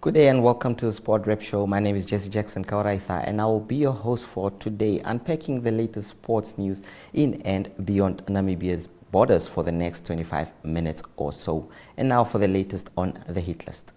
Good day and welcome to the Sport Rep Show. My name is Jesse Jackson Kauraitha and I will be your host for today, unpacking the latest sports news in and beyond Namibia's borders for the next 25 minutes or so. And now for the latest on the hit list.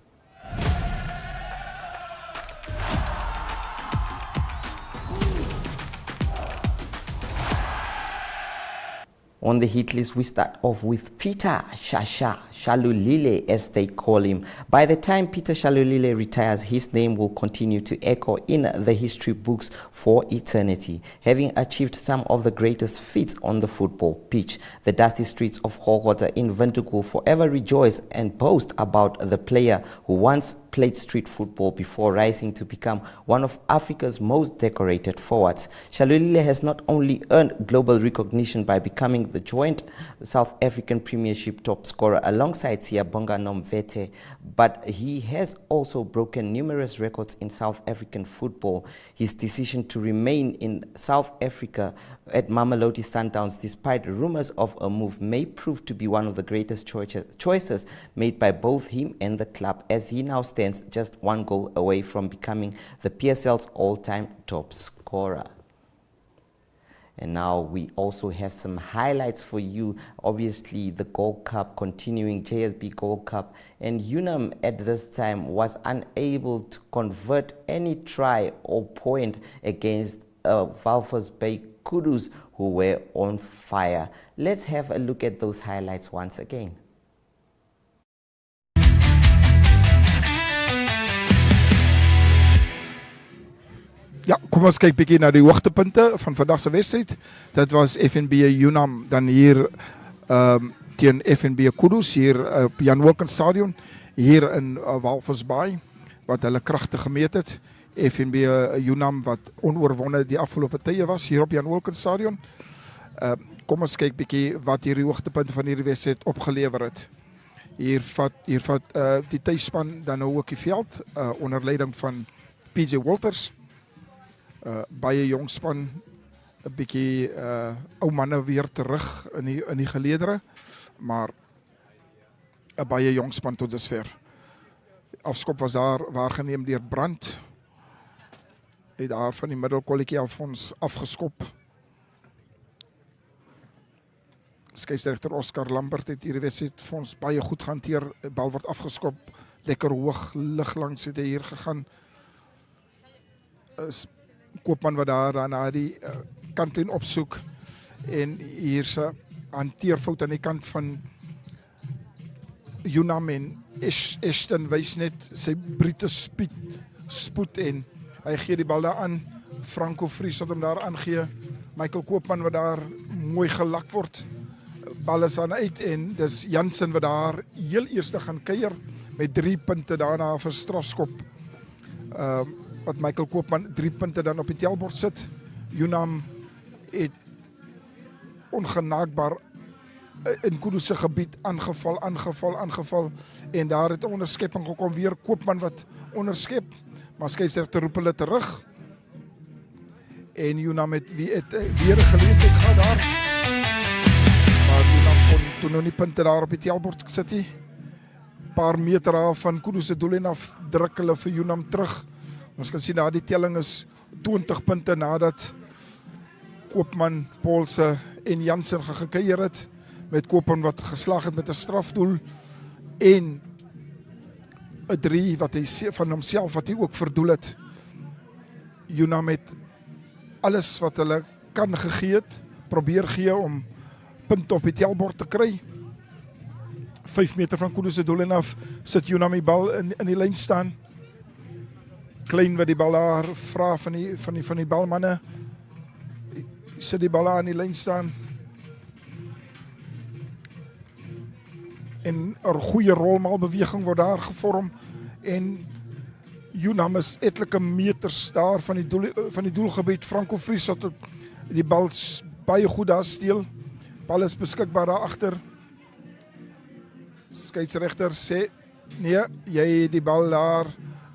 On the hit list, we start off with Peter Shasha Shalulile, as they call him. By the time Peter Shalulile retires, his name will continue to echo in the history books for eternity, having achieved some of the greatest feats on the football pitch. The dusty streets of Hogota in Windhoek forever rejoice and boast about the player who once played street football before rising to become one of Africa's most decorated forwards. Shalulile has not only earned global recognition by becoming the joint South African Premiership top scorer alongside Siyabonga Nomvete, but he has also broken numerous records in South African football. His decision to remain in South Africa at Mamelodi Sundowns, despite rumors of a move, may prove to be one of the greatest choices made by both him and the club, as he now stands just one goal away from becoming the PSL's all-time top scorer. And now we also have some highlights for you. Obviously, the Gold Cup continuing, JSB Gold Cup, and UNAM at this time was unable to convert any try or point against Walvis Bay Kudus, who were on fire. Let's have a look at those highlights once again. Ja, kom ons kyk bietjie na die hoogtepunte van vandag se wedstryd. Dit was FNB UNAM dan hier teen FNB Kudus hier op Jan Wilkens Stadion hier in Walvis Bay wat hulle kragte gemeet het. FNB UNAM wat onoorwonde die afgelope tye was hier op Jan Wilkens Stadion. Kom ons kyk bietjie wat hierdie hoogtepunte van hierdie wedstryd opgelewer het. Hier vat die tuisspan dan nou ook die veld onder leiding van PJ Walters. Baie jong span, 'n bietjie ou manne weer terug in die geleedere, maar 'n baie jong span tot dusver. Afskop was daar waargeneem deur Brand. Het daar van die middelkolletjie af ons afgeskop. Skeieregter Oscar Lambert het hierdie wedstryd vir ons baie goed gehanteer. Die bal word afgeskop, lekker hoog lig langs het hy hier gegaan. Koopman wat daar na die kantlyn opsoek en hier se hanteerfout aan die kant van UNAM en Ashton wys net sy Brite spoed en hy gee die bal daar aan. Franco Vries wat hom daar aangee. Michael Koopman wat daar mooi gelak word. Bal is aan uit en dis Jansen wat daar heel eerste gaan kuier met 3 punte daarna vir strafskop. Wat Michael Koopman 3 punte dan op die telbord sit. UNAM het ongenaakbaar in Kudus se gebied aangeval en daar het 'n onderskepping gekom, weer Koopman wat onderskep, maar skeieregter roep hulle terug en UNAM het weer 'n geleentheid gehad daar, maar UNAM kon toe nou nie punte daar op die telbord sit nie. Paar meter af van Kudus se doel en af druk hulle vir UNAM terug. Ons kan sien daar die telling is 20 punte nadat Koopman, Paulse en Jansen gekeier het, met Koopman wat geslag het met 'n strafdoel en 'n 3 wat hy van homself wat hy ook verdoel het. UNAM het alles wat hulle kan gegee het, probeer gee om punte op die telbord te kry. 5 meter van Kudus se doel en af sit UNAM die bal in die lyn staan. Klein wat die bal daar vra van die balmanne. Sit die bal aan die lyn staan. En 'n goeie rolmalbeweging word daar gevorm en UNAM is etlike meters daar van die doelgebied. Franco Vries wat die bal baie goed daar steel. Bal is beskikbaar daar agter. Skeieregter sê nee, jy die bal daar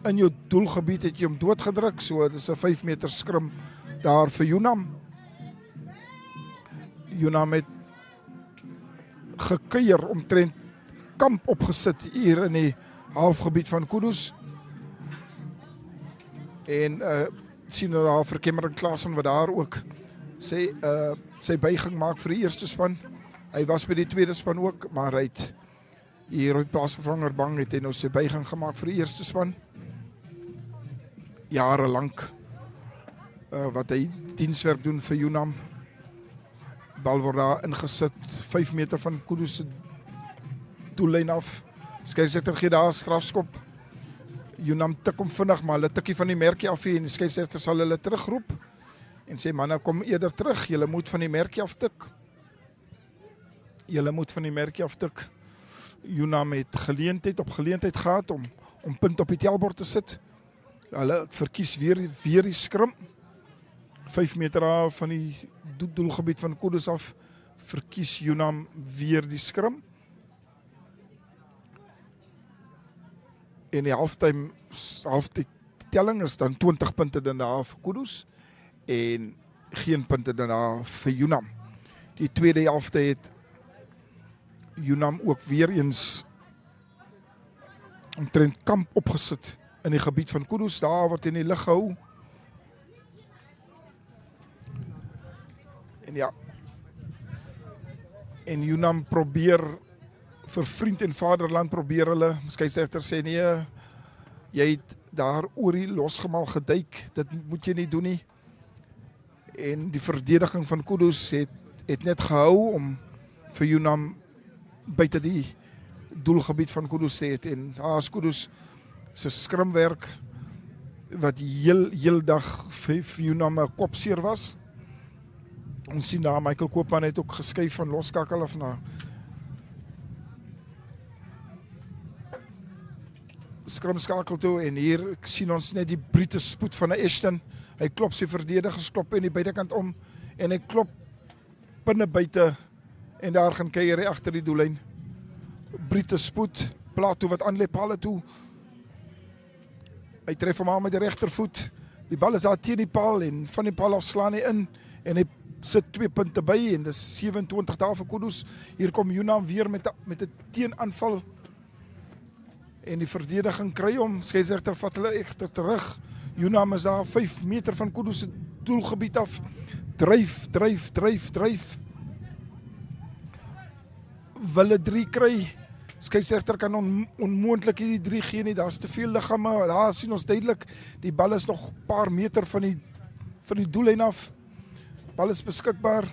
in jou doelgebied het jy hom doodgedruk, so dis 'n 5 meter skrim daar vir UNAM. UNAM het gekuier omtrent kamp opgesit hier in die halfgebied van Kudus. En sien daar vir Cameron Klaasen wat daar ook sy buiging maak vir die eerste span. Hy was by die tweede span ook, maar hy het hier op plaasvervanger bang het hy nou sy buiging gemaak vir die eerste span. Jare lank wat hy dienswerk doen vir Unam. Bal word daar ingesit, 5 meter van Kudus se doellyn af. Skeieregter gee daar strafskop. Unam tik hom vinnig, maar hulle tikkie van die merkie af en die skeieregter sal hulle terugroep en sê manne kom eerder terug, julle moet van die merkie af tik. Julle moet van die merkie af tik. Unam het geleentheid op geleentheid gehad om punt op die tellbord te sit. Hulle verkies weer die skrim. 5 meter af van die doelgebied van Kudus af verkies Unam weer die skrim. En die halftyd telling is dan 20 punte daarna vir Kudus en geen punte daarna vir Unam. Die tweede helfte het Unam ook weer eens omtrent kamp opgesit in die gebied van Kudus, daar word in die lug gehou. En ja, en Unam probeer vir vriend en vaderland probeer hulle, skeieregter sê nee, jy het daar oor die losgemaal geduik, dit moet jy nie doen nie. En die verdediging van Kudus het net gehou om vir Unam buite die doelgebied van Kudus te het. En daar is Kudus se skrimwerk wat heel dag vir Unam 'n kopseer was. Ons sien daar Michael Koopman het ook geskuif van loskakel af na skrimskakel toe en hier sien ons net die brute spoed van 'n Ashton. Hy klop sy verdedigers, klop in die buitekant om en hy klop binne buite en daar gaan kuier hy agter die doellyn. Brute spoed, Plato wat aanlep palle toe. Hy tref hom aan met die regtervoet. Die bal is daar teen die paal en van die paal af slaan hy in en hy sit 2 punte by en dis 27 daar vir Kudus. Hier kom Unam weer met 'n teenaanval. En die verdediging kry hom, skeieregter vat hulle egter terug. Unam is daar 5 meter van Kudus se doelgebied af. Dryf. Wille 3 kry. Skeieregter kan onmoontlik hierdie 3 gee nie, daar's te veel liggame. Daar sien ons duidelik, die bal is nog 'n paar meter van die doellyn af. Bal is beskikbaar.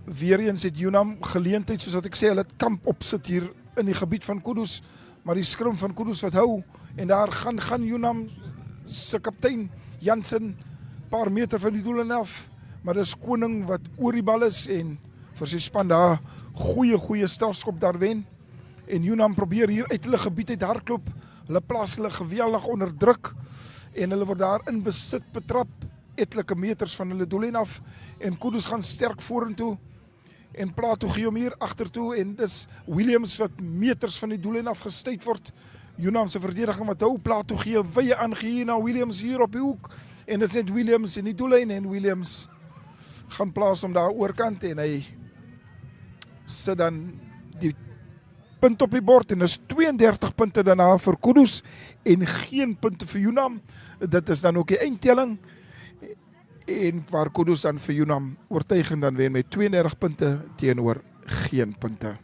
Weereens het Unam geleentheid, soos wat ek sê, hulle het kamp opsit hier in die gebied van Kudus, maar die skrim van Kudus wat hou, en daar gaan Unam se kaptein Jansen paar meter van die doellyn af, maar dis Koning wat oor die bal is en vir sy span daar goeie strafskop daar wen. En Unam probeer hier uit hulle gebied uit hardloop. Hulle plaas hulle geweldig onder druk en hulle word daar in besit betrap, etlike meters van hulle doellyn af en Kudus gaan sterk vorentoe en Plato gee hom hier agtertoe en dis Williams wat meters van die doellyn af gestuit word. Unam se verdediging wat hou, Plato gee wye aangee na Williams hier op die hoek en dit is net Williams in die doellyn en Williams gaan plaas hom daar oorkant en hy sit dan die punt op die bord en is 32 punte daarna vir Kudus en geen punte vir Unam. Dit is dan ook die eindtelling en waar Kudus dan vir Unam oortuigend dan wen met 32 punte teenoor geen punte.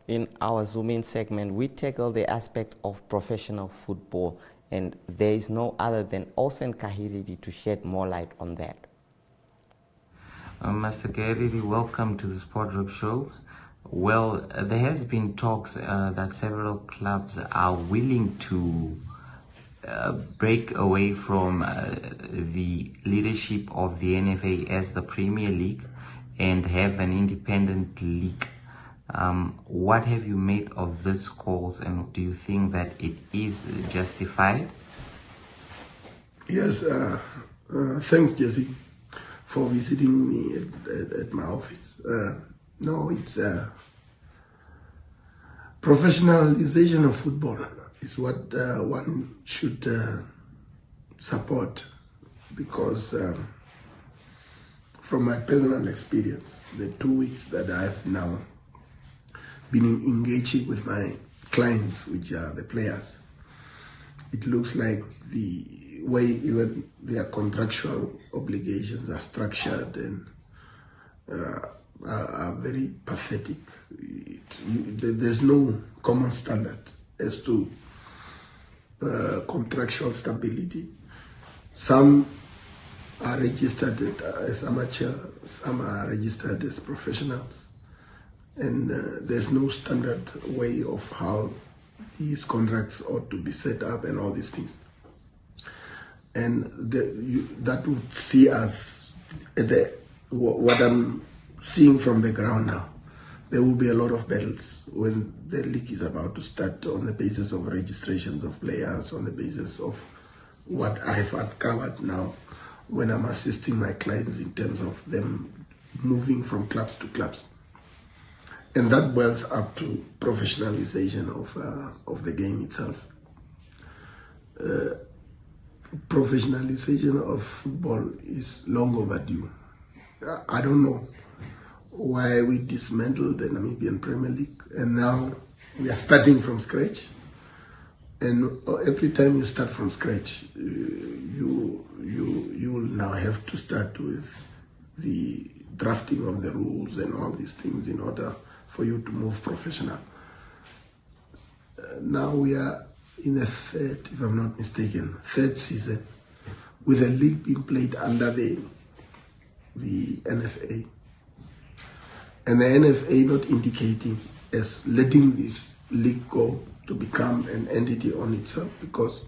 In our Zoom In segment, we tackle the aspect of professional football, and there is no other than Olsen Kahiridi to shed more light on that. Master Kahiridi, welcome to the Sport Rep Show. Well, there has been talks that several clubs are willing to break away from the leadership of the NFA as the Premier League and have an independent league. What have you made of this calls, and do you think that it is justified? Yes, thanks, Jesse, for visiting me at my office. No, it's professionalization of football is what one should support, because from my personal experience, the 2 weeks that I've now been engaging with my clients, which are the players, it looks like the way even their contractual obligations are structured and are very pathetic. There's no common standard as to contractual stability. Some are registered as amateur, some are registered as professionals, and there's no standard way of how these contracts ought to be set up and all these things. And that would see us at what I'm seeing from the ground now. There will be a lot of battles when the league is about to start on the basis of registrations of players, on the basis of what I've uncovered now when I'm assisting my clients in terms of them moving from clubs to clubs. And that boils up to professionalization of the game itself. Professionalization of football is long overdue. I don't know why we dismantled the Namibian Premier League and now we are starting from scratch. And every time you start from scratch, you will now have to start with the drafting of the rules and all these things in order for you to move professional. Now we are in the third, if I'm not mistaken, third season with the league being played under the NFA. And the NFA not indicating as letting this league go to become an entity on itself, because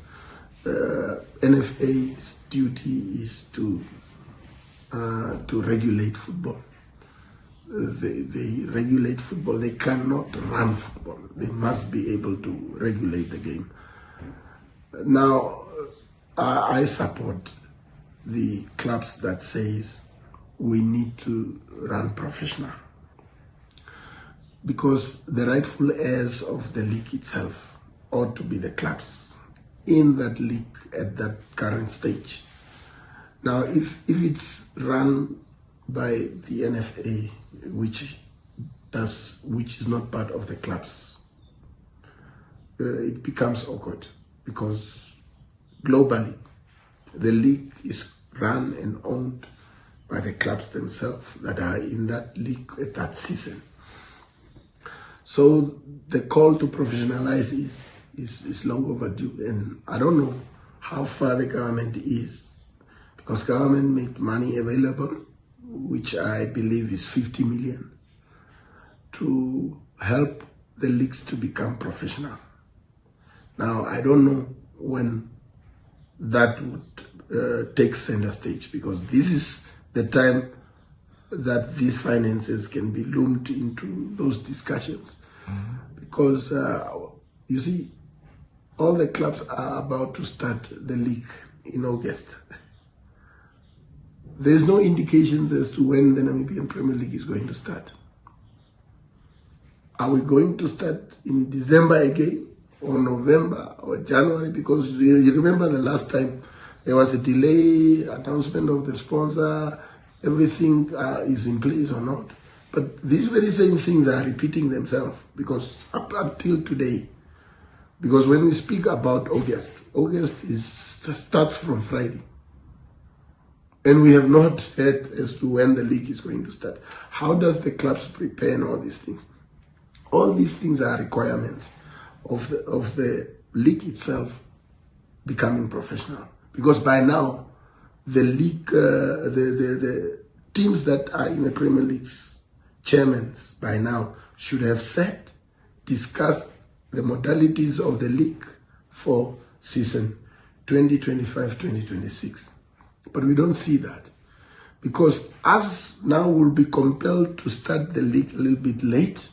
NFA's duty is to regulate football. They regulate football. They cannot run football. They must be able to regulate the game. Now, I support the clubs that says we need to run professional, because the rightful heirs of the league itself ought to be the clubs in that league at that current stage. Now, if it's run by the NFA, which is not part of the clubs, it becomes awkward, because globally the league is run and owned by the clubs themselves that are in that league at that season. So the call to professionalize is long overdue, and I don't know how far the government is, because government made money available, which I believe is 50 million, to help the leagues to become professional. Now, I don't know when that would take center stage, because this is the time that these finances can be loomed into those discussions. Because you see, all the clubs are about to start the league in August. There's no indications as to when the Namibian Premier League is going to start. Are we going to start in December again, or November, or January? Because you remember the last time there was a delay, announcement of the sponsor, everything is in place or not. But these very same things are repeating themselves, because up until today, because when we speak about August starts from Friday. And we have not heard as to when the league is going to start. How does the clubs prepare and all these things? All these things are requirements of the league itself becoming professional. Because by now, the league, the teams that are in the Premier League's chairmen by now should have discussed the modalities of the league for season 2025, 2026. But we don't see that. Because us now will be compelled to start the league a little bit late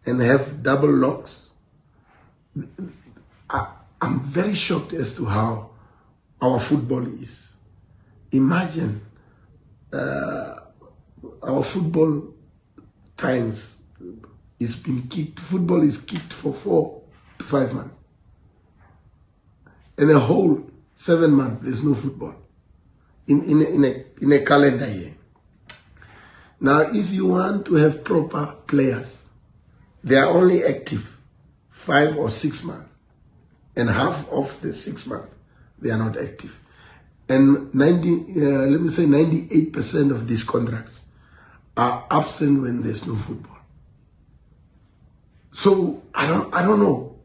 and have double locks. I'm very shocked as to how our football is. Imagine our football times is been kicked. Football is kicked for 4 to 5 months. In a whole 7 months, there's no football in a calendar year. Now, if you want to have proper players, they are only active 5 or 6 months, and half of the 6 months they are not active. And 98% of these contracts are absent when there's no football. So I don't know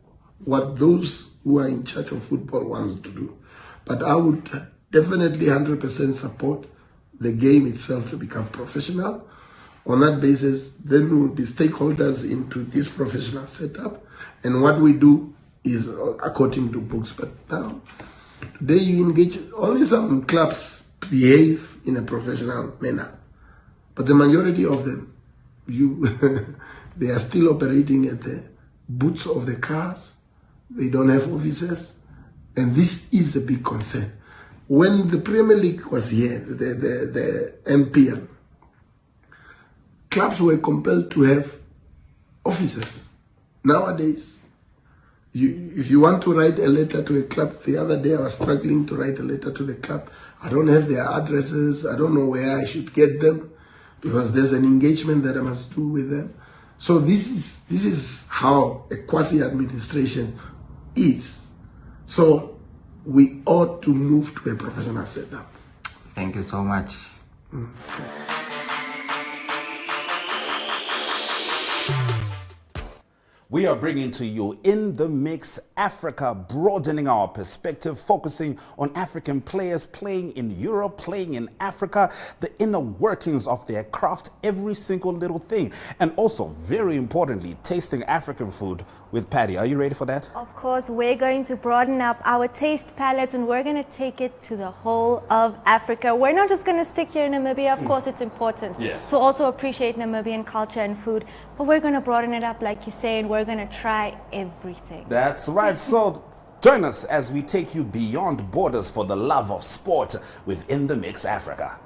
what those who are in charge of football wants to do, but I would definitely 100% support the game itself to become professional. On that basis, then we will be stakeholders into this professional setup, and what we do is according to books. But now, today you engage, only some clubs behave in a professional manner, but the majority of them, they are still operating at the boots of the cars. They don't have offices, and this is a big concern. When the Premier League was here, the MPL, clubs were compelled to have offices. Nowadays, if you want to write a letter to a club, the other day I was struggling to write a letter to the club. I don't have their addresses. I don't know where I should get them because there's an engagement that I must do with them. So this is how a quasi-administration is. So we ought to move to a professional setup. Thank you so much. We are bringing to you In the Mix Africa, broadening our perspective, focusing on African players playing in Europe, playing in Africa, the inner workings of their craft, every single little thing. And also, very importantly, tasting African food with Patty. Are you ready for that? Of course, we're going to broaden up our taste palettes and we're going to take it to the whole of Africa. We're not just going to stick here in Namibia. Of course, it's important to also appreciate Namibian culture and food, but we're going to broaden it up, like you say, and we're going to try everything. That's right. So join us as we take you beyond borders for the love of sport with In the Mix Africa.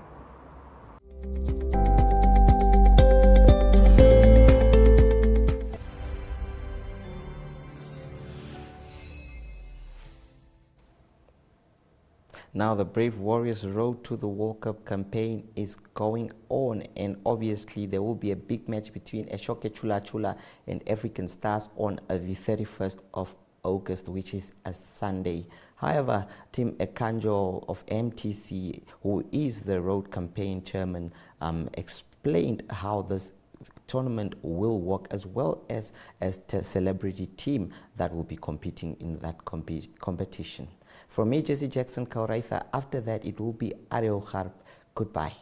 Now the Brave Warriors Road to the World Cup campaign is going on, and obviously there will be a big match between Eshoke Chula Chula and African Stars on the 31st of August, which is a Sunday. However, Tim Ekanjo of MTC, who is the road campaign chairman, explained how this tournament will work, as well as the celebrity team that will be competing in that competition. From me, Jesse Jackson Kauraitha, after that it will be Ariel Harp. Goodbye.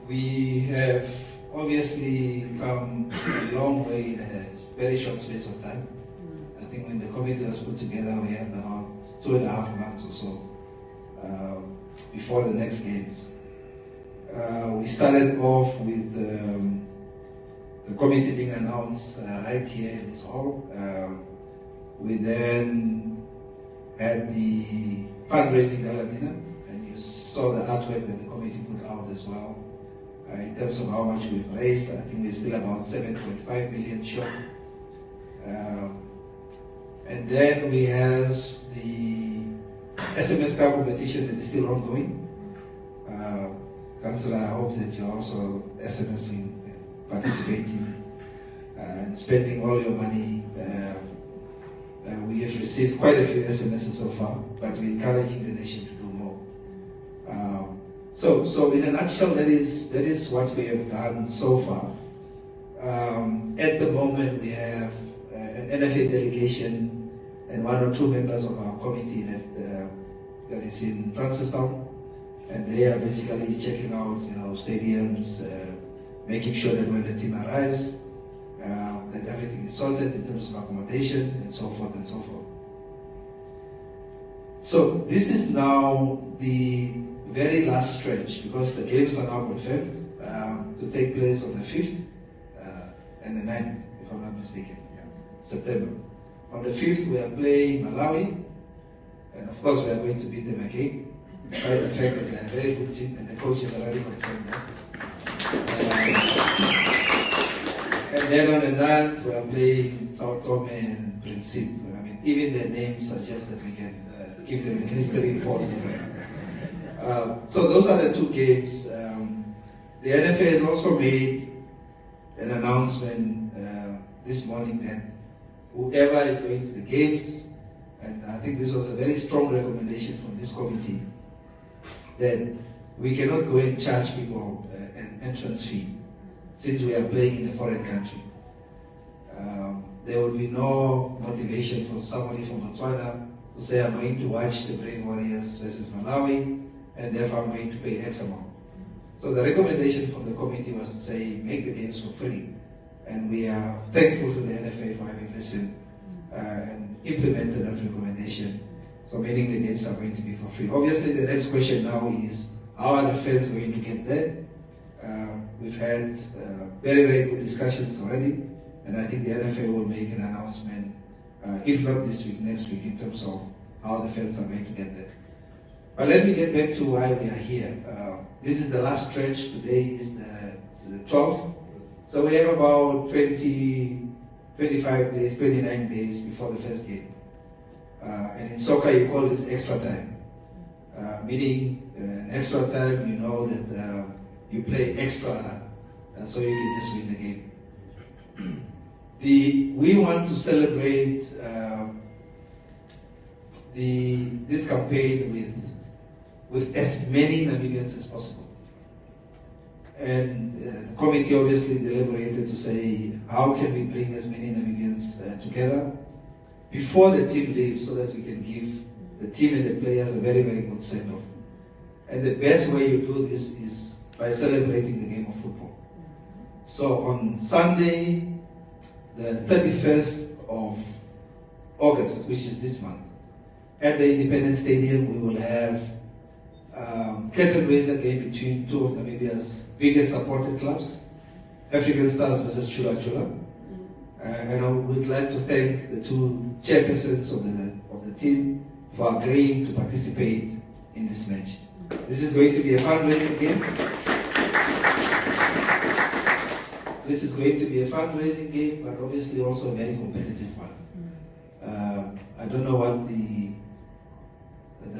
We have obviously come a long way in a very short space of time. I think when the committee was put together, we had about 2.5 months or so before the next games. We started off with the committee being announced right here in this hall. We then had the fundraising gala dinner, and you saw the artwork that the committee put out as well. In terms of how much we've raised, I think we're still about 7.5 million short. And then we have the SMS Cup competition that is still ongoing. Councillor, I hope that you're also SMSing, participating, and spending all your money. We have received quite a few SMSs so far, but we're encouraging the nation to do more. So in a nutshell, that is what we have done so far. At the moment, we have an NFA delegation and 1 or 2 members of our committee that is in Francistown, and they are basically checking out, stadiums, making sure that when the team arrives, that everything is sorted in terms of accommodation and so forth and so forth. So this is now the very last stretch, because the games are now confirmed to take place on the 5th and the 9th, if I'm not mistaken, September. On the 5th we are playing Malawi, and of course we are going to beat them again, despite the fact that they are a very good team and the coaches already confirmed that. And then on the 9th we are playing Sao Tome and Principe. I mean, even their names suggest that we can give them at least 3-4-0. So those are the two games. The NFA has also made an announcement this morning that whoever is going to the games, and I think this was a very strong recommendation from this committee, that we cannot go and charge people an entrance fee since we are playing in a foreign country. There will be no motivation for somebody from Botswana to say, I'm going to watch the Brave Warriors versus Malawi, and therefore I'm going to pay X amount. So the recommendation from the committee was to say, make the games for free. And we are thankful to the NFA for having listened and implemented that recommendation. So meaning the games are going to be for free. Obviously the next question now is, how are the fans going to get there? We've had very, very good discussions already, and I think the NFA will make an announcement, if not this week, next week, in terms of how the fans are going to get there. But let me get back to why we are here. This is the last stretch. Today is the 12th. So we have about 25 days, 29 days before the first game. And in soccer, you call this extra time. Meaning, extra time, you know that you play extra hard, so you can just win the game. We want to celebrate this campaign with as many Namibians as possible. And the committee obviously deliberated to say, how can we bring as many Namibians together before the team leaves, so that we can give the team and the players a very, very good send-off. And the best way you do this is by celebrating the game of football. So on Sunday, the 31st of August, which is this month, at the Independence Stadium, we will have curtain raiser game between two of Namibia's biggest supported clubs, African Stars versus Chula Chula. And I would like to thank the two chairpersons of the team for agreeing to participate in this match. This is going to be a fundraising game. This is going to be a fundraising game, but obviously also a very competitive one. I don't know what the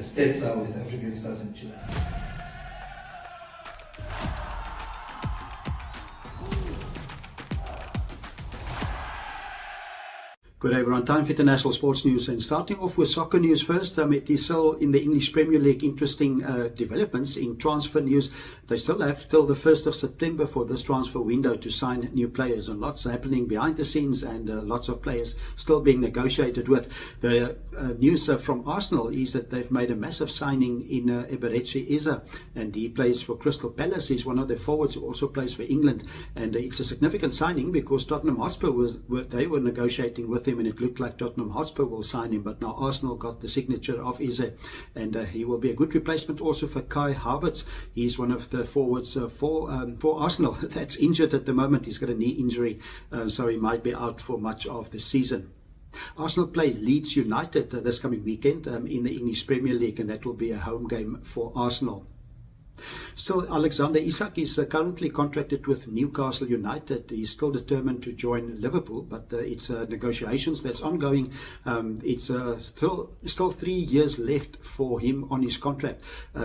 stats are with African Stars and Chula. Good day, everyone. Time for international sports news, and starting off with soccer news first. It is still in the English Premier League, interesting developments in transfer news. They still have till the 1st of September for this transfer window to sign new players, and lots happening behind the scenes, and lots of players still being negotiated with. The news from Arsenal is that they've made a massive signing in Eberechi Eze, and he plays for Crystal Palace. He's one of their forwards who also plays for England, and it's a significant signing because Tottenham Hotspur were negotiating with him, and it looked like Tottenham Hotspur will sign him, but now Arsenal got the signature of Eze, and he will be a good replacement also for Kai Havertz. He's one of the forwards for Arsenal that's injured at the moment. He's got a knee injury, so he might be out for much of the season. Arsenal play Leeds United this coming weekend in the English Premier League, and that will be a home game for Arsenal. Still, Alexander Isak is currently contracted with Newcastle United. He's still determined to join Liverpool, but it's negotiations that's ongoing. It's still 3 years left for him on his contract.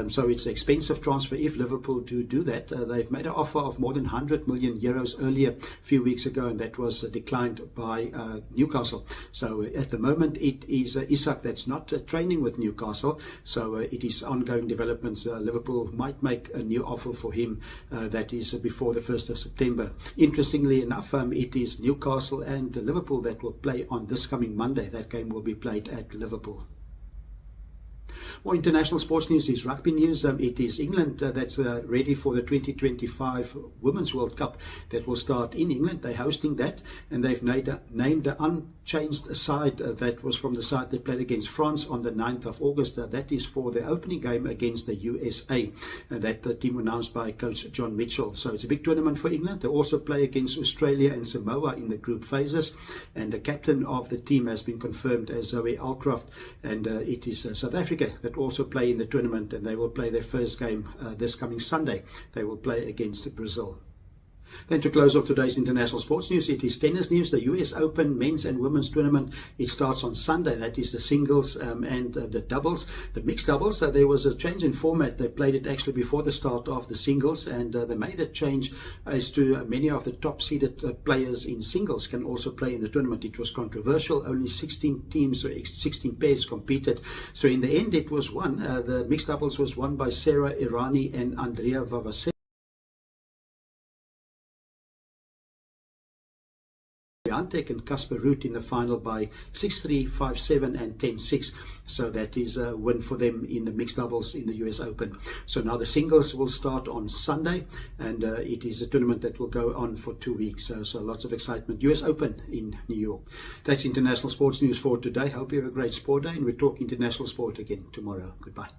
So it's an expensive transfer if Liverpool do that. They've made an offer of more than 100 million euros earlier, a few weeks ago, and that was declined by Newcastle. So at the moment, it is Isak that's not training with Newcastle. So it is ongoing developments. Liverpool might make a new offer for him that is before the 1st of September. Interestingly enough, it is Newcastle and Liverpool that will play on this coming Monday. That game will be played at Liverpool. More international sports news is rugby news. It is England that's ready for the 2025 Women's World Cup that will start in England. They're hosting that, and they've named the unchanged side that was from the side that played against France on the 9th of August. That is for the opening game against the USA. That team announced by coach John Mitchell. So it's a big tournament for England. They also play against Australia and Samoa in the group phases, and the captain of the team has been confirmed as Zoe Alcroft, and it is South Africa that also play in the tournament, and they will play their first game this coming Sunday. They will play against Brazil. Then to close off today's international sports news, it is tennis news. The US Open men's and women's tournament, it starts on Sunday. That is the singles and the doubles. The mixed doubles, there was a change in format. They played it actually before the start of the singles, and they made a change as to many of the top-seeded players in singles can also play in the tournament. It was controversial. Only 16 teams, or 16 pairs competed. So in the end, it was won. The mixed doubles was won by Sarah Irani and Andrea Vavasek. Swiatek and Casper Ruud in the final by 6-3, 5-7 and 10-6. So that is a win for them in the mixed doubles in the US Open. So now the singles will start on Sunday, and it is a tournament that will go on for 2 weeks. So lots of excitement. US Open in New York. That's international sports news for today. Hope you have a great sport day, and we'll talk international sport again tomorrow. Goodbye.